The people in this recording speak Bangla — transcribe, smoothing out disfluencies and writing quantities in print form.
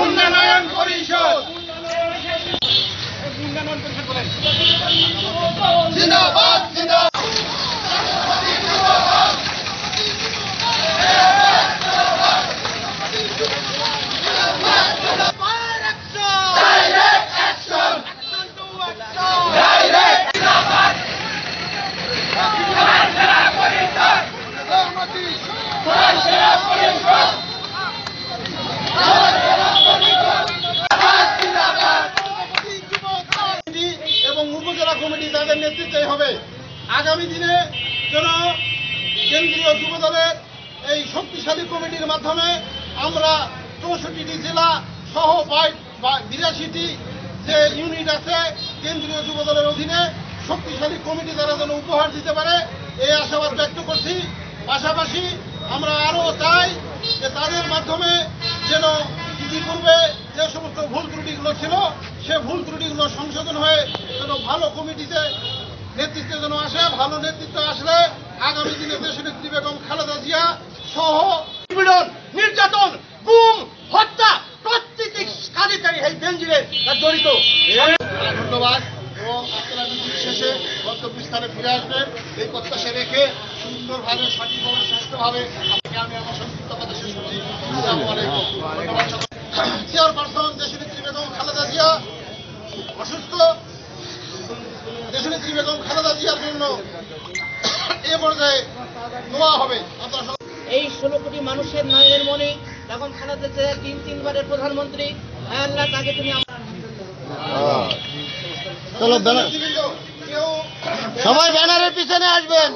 উন্নয়ন পরিষদ জিন্দাবাদ জিন্দাবাদ। এবং উপজেলা কমিটি তাদের নেতৃত্বে হবে। আগামী দিনে যেন কেন্দ্রীয় যুব দলের এই শক্তিশালী কমিটির মাধ্যমে আমরা 64টি জেলা সহ 82টি যে ইউনিট আছে কেন্দ্রীয় যুব দলের অধীনে শক্তিশালী কমিটি তারা যেন উপহার দিতে পারে এই আশাবাদ ব্যক্ত করছি। পাশাপাশি আমরা আরও চাই যে তাদের মাধ্যমে যেন ইতিপূর্বে যে সমস্ত ভুল ত্রুটিগুলো ছিল সে ভুল ত্রুটিগুলো সংশোধন হয়ে যেন ভালো কমিটিতে নেতৃত্বে যেন আসে। ভালো নেতৃত্ব আসলে আগামী দিনে দেশনেত্রী বেগম খালেদা জিয়া সহ নির্যাতন, গুম, হত্যা প্রত্যেকটি কাজে এই বেঞ্জিরে জড়িত। ধন্যবাদ এবং আপনারা মিছিল শেষে গন্তব্যস্থানে ফিরে আসবেন এই প্রত্যাশা রেখে সুন্দরভাবে সঠিকভাবে সুস্থভাবে আমি আমার সংক্ষিপ্ত কথা শেষ করছি। চেয়ারপারসন দেশনেত্রী বেগম খালেদা জিয়া অসুস্থ। দেশনেত্রী বেগম খালেদা জিয়ার জন্য এ পর্যায়ে দোয়া হবে। এই 16 কোটি মানুষের নয়নের মনে বেগম খালেদা জিয়া 3 বারের প্রধানমন্ত্রী। আল্লাহ তাকে তুমি সবাই ব্যানারের পিছনে আসবেন।